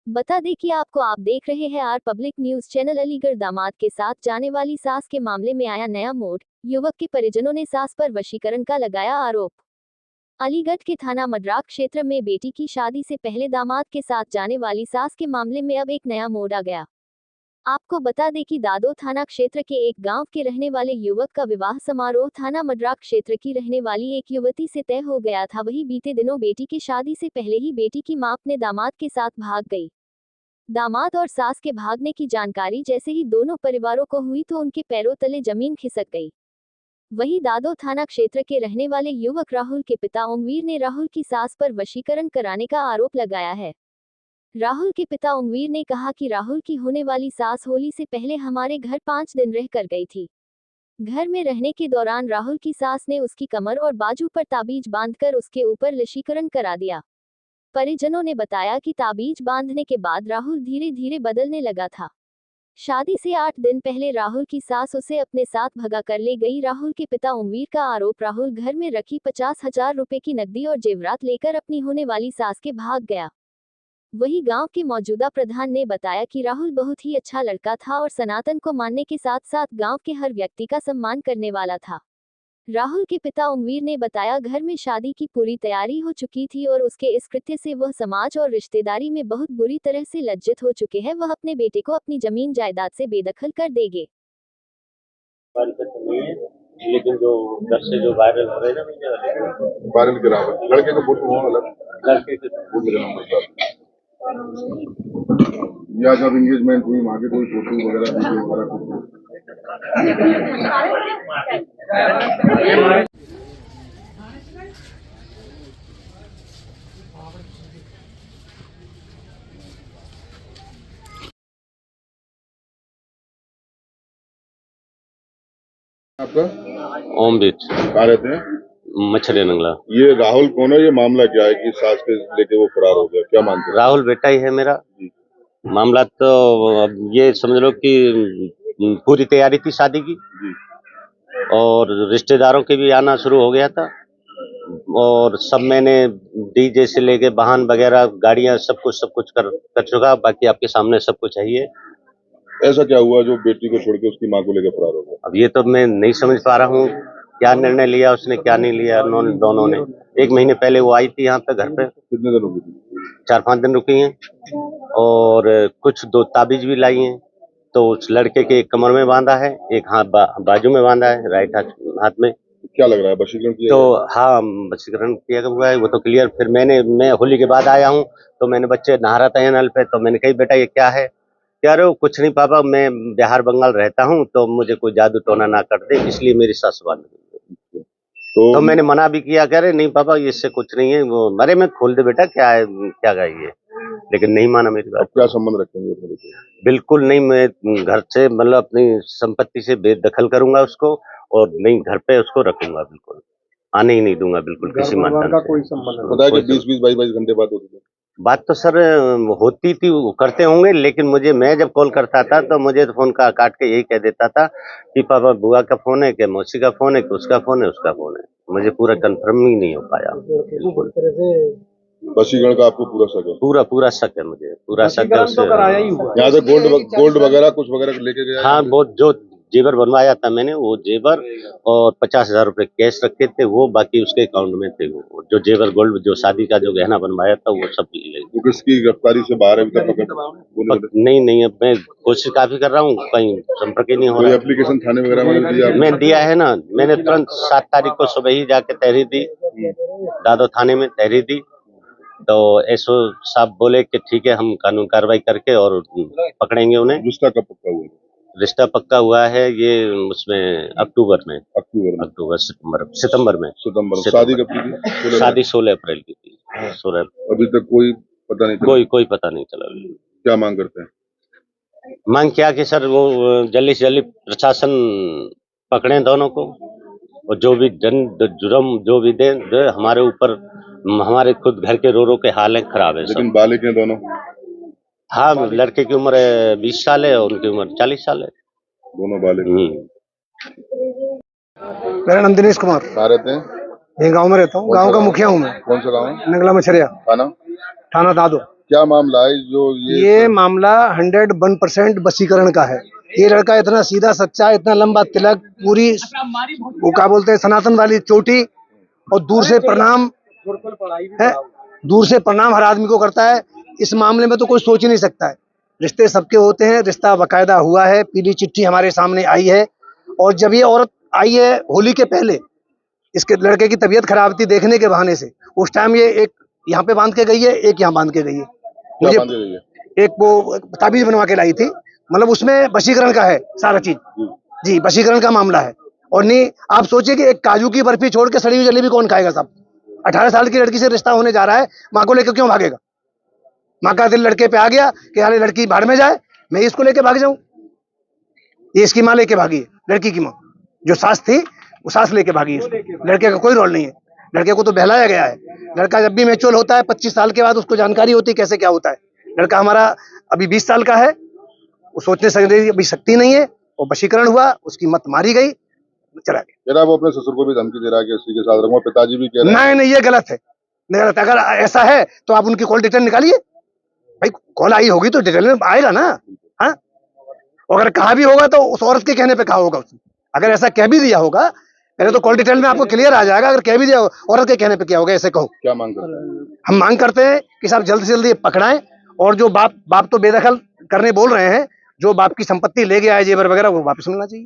बता दें कि आप देख रहे हैं R public news channel. Aligarh दामाद के साथ जाने वाली सास के मामले में आया नया मोड़। युवक के परिजनों ने सास पर वशीकरण का लगाया आरोप। अलीगढ़ के थाना मडराक क्षेत्र में बेटी की शादी से पहले दामाद के साथ जाने वाली सास के मामले में अब एक नया मोड़ आ गया। आपको बता दें कि दादो थाना क्षेत्र के एक गांव के रहने वाले युवक का विवाह समारोह थाना मडराक क्षेत्र की रहने वाली एक युवती से तय हो गया था। वही बीते दिनों बेटी की शादी से पहले ही बेटी की मां अपने दामाद के साथ भाग गई। दामाद और सास के भागने की जानकारी जैसे ही दोनों परिवारों को हुई तो उनके पैरों तले जमीन खिसक गई। वहीं दादो थाना क्षेत्र के रहने वाले युवक राहुल के पिता ओमवीर ने राहुल की सास पर वशीकरण कराने का आरोप लगाया है। राहुल के पिता ओमवीर ने कहा कि राहुल की होने वाली सास होली से पहले हमारे घर 5 दिन रह कर गई थी। घर में रहने के दौरान राहुल की सास ने उसकी कमर और बाजू पर ताबीज बांधकर उसके ऊपर वशीकरण करा दिया। परिजनों ने बताया कि ताबीज बांधने के बाद राहुल धीरे धीरे बदलने लगा था। शादी से 8 दिन पहले राहुल की सास उसे अपने साथ भगा कर ले गई। राहुल के पिता ओमवीर का आरोप, राहुल घर में रखी 50,000 रुपए की नकदी और जेवरात लेकर अपनी होने वाली सास के भाग गया। वही गांव के मौजूदा प्रधान ने बताया कि राहुल बहुत ही अच्छा लड़का था और सनातन को मानने के साथ साथ गांव के हर व्यक्ति का सम्मान करने वाला था। राहुल के पिता ओमवीर ने बताया, घर में शादी की पूरी तैयारी हो चुकी थी और उसके इस कृत्य से वह समाज और रिश्तेदारी में बहुत बुरी तरह से लज्जित हो चुके हैं। वह अपने बेटे को अपनी जमीन जायदाद से बेदखल कर देंगे। लेकिन जो घर से जो वायरल हो रहे हैं ना, वायरल गिरावट लड़के को फोटो अलग, लड़के के या जब एंगेजमेंट हुई वहाँ की कोई फोटो वगैरह वीडियो वगैरह कुछ आपका ओमवीर कहाँ रहते हैं? मछली नंगला। ये राहुल कौन है? ये मामला क्या है कि सास के लेके वो फरार हो गया, क्या मानते हैं? राहुल बेटा ही है मेरा। मामला तो अब ये समझ लो कि पूरी तैयारी थी शादी की और रिश्तेदारों के भी आना शुरू हो गया था और सब मैंने डीजे से लेके वाहन वगैरह गाड़ियां सब कुछ कर चुका। बाकी आपके सामने सब कुछ है। ये ऐसा क्या हुआ जो बेटी को छोड़ के उसकी माँ को लेकर फरार हो गया? अब ये तो मैं नहीं समझ पा रहा हूँ क्या निर्णय लिया उसने, क्या नहीं लिया। दोनों ने 1 महीने पहले वो आई थी यहाँ पे घर पे। कितने दिन रुकी थी? 4-5 दिन रुकी हैं और कुछ 2 ताबीज भी लाई हैं। तो उस लड़के के एक कमर में बांधा है, एक हाथ बाजू में बांधा है, राइट हाथ में। क्या लग रहा है वशीकरण किया? तो हाँ, वशीकरण किया हुआ है वो तो क्लियर। फिर मैं होली के बाद आया हूँ तो मैंने बच्चे नहा रहा था नल पे, तो मैंने कही बेटा ये क्या है? कह रहे हो कुछ नहीं पापा, मैं बिहार बंगाल रहता हूँ तो मुझे कोई जादू टोना ना कर दे, इसलिए मेरी सास बांध गई। तो मैंने मना भी किया, कह रहे नहीं पापा इससे कुछ नहीं है। वो अरे मैं खोल दे बेटा, क्या है क्या ये, लेकिन नहीं माना मेरी बात। क्या संबंध रखेंगे अपने बेटे? बिल्कुल नहीं, मैं घर से मतलब अपनी संपत्ति से बेदखल करूंगा उसको और नहीं घर पे उसको रखूंगा, बिल्कुल आने ही नहीं दूंगा बिल्कुल किसी माध्यम का से। कोई संबंध नहीं। बताया कि 20-22 घंटे बाद होती है बात तो सर होती थी, वो करते होंगे, लेकिन मैं जब कॉल करता था तो मुझे तो फोन का काट के यही कह देता था कि पापा बुआ का फोन है, कि मौसी का फोन है, कि उसका फोन है, उसका फोन है। मुझे पूरा कंफर्म ही नहीं हो पाया। बिल्कुल वशीकरण का आपको पूरा शक है? पूरा शक है, मुझे पूरा शक है उससे। यहाँ से गोल्ड वगैरह कुछ वगैरह लेके गया? हाँ, वो जो जेवर बनवाया था मैंने, वो जेवर और 50,000 रुपए कैश रखे थे, वो बाकी उसके अकाउंट में थे। वो जो जेवर गोल्ड जो शादी का जो गहना बनवाया था वो सब ले। वो किसकी गिरफ्तारी से बाहर है अभी तक? नहीं, अब मैं कोशिश काफी कर रहा हूँ, कहीं संपर्क ही नहीं हो रहा। एप्लीकेशन थाने वगैरह में दिया? मैं दिया है ना, मैंने तुरंत 7 तारीख को सुबह ही जाके तहरीर दी, दादो थाने में तहरीर दी। तो एसओ साहब बोले कि ठीक है, हम कानून कार्रवाई करके और पकड़ेंगे उन्हें। रिश्ता कब पक्का हुआ? रिश्ता पक्का हुआ है ये उसमें अक्टूबर सितंबर में। शादी कब की थी? शादी 16 अप्रैल की थी। 16। अभी तक कोई पता नहीं चला? कोई पता नहीं चला। क्या मांग करते हैं? मांग क्या कि सर वो जल्दी से जल्दी प्रशासन पकड़े दोनों को और जो भी जुर्म जो भी दे हमारे ऊपर। हमारे खुद घर के रो के हाल खराब है। लेकिन बालिक हैं दोनों? हाँ, लड़के की उम्र 20 साल है और उनकी उम्र 40 साल है। दोनों बालिक। मेरा नाम दिनेश कुमार। कहाँ रहते हैं? ये गांव में रहता हूँ, गांव का मुखिया हूँ मैं। कौन सा गाँव है? नंगला मछरिया थाना? थाना दादो। क्या मामला है जो ये मामला 101% वशीकरण का है। ये लड़का इतना सीधा सच्चा, इतना लंबा तिलक, पूरी वो क्या बोलते हैं सनातन वाली चोटी, और दूर से प्रणाम है, दूर से प्रणाम हर आदमी को करता है। इस मामले में तो कोई सोच ही नहीं सकता है। रिश्ते सबके होते हैं, रिश्ता बाकायदा हुआ है, पीली चिट्ठी हमारे सामने आई है। और जब ये औरत आई है होली के पहले, इसके लड़के की तबीयत खराब थी देखने के बहाने से, उस टाइम ये एक यहाँ पे बांध के गई है, एक यहाँ बांध के गई है। क्या मुझे बांधी गई है? एक वो ताबीज बनवा के लाई थी, मतलब उसमें वशीकरण का है सारा चीज जी, वशीकरण का मामला है। और नहीं आप सोचिए कि एक काजू की बर्फी छोड़ के सड़ी हुई जलेबी कौन खाएगा साहब? 18 साल की लड़की से रिश्ता होने जा रहा है, माँ को लेकर क्यों भागेगा? माँ का दिल लड़के पे आ गया कि हाले लड़की भाड़ में जाए, मैं इसको लेके भाग जाऊं। ये इसकी माँ लेके भागी है, लड़की की माँ जो सास थी वो सास लेके भागी है। लड़के का कोई रोल नहीं है, लड़के को तो बहलाया गया है। लड़का जब भी मैच्योर होता है 25 साल के बाद उसको जानकारी होती है कैसे क्या होता है। लड़का हमारा अभी 20 साल का है, वो सोचने समझने की अभी शक्ति नहीं है, वो वशीकरण हुआ, उसकी मत मारी गई, चला गया। कह रहा है वो अपने ससुर को भी धमकी दे रहा है कि उसी के साथ रहूंगा, पिताजी भी कह रहे हैं। नहीं, ये गलत है, नहीं गलत। अगर ऐसा है तो आप उनकी कॉल डिटेल निकालिए भाई, कॉल आई होगी तो डिटेल में आएगा ना। हाँ, अगर कहा भी होगा तो उस औरत के कहने पे कहा होगा उसने। अगर ऐसा कह भी दिया होगा पहले तो कॉल डिटेल में आपको क्लियर आ जाएगा। अगर कह भी दिया होगा औरत के कहने पे क्या होगा, ऐसे कहो। क्या मांग करते हैं? हम मांग करते हैं कि साहब जल्द से जल्द ये पकड़ाएं, और जो बाप तो बेदखल करने बोल रहे हैं, जो बाप की संपत्ति ले गया है जेवर वगैरह, वो वापस मिलना चाहिए।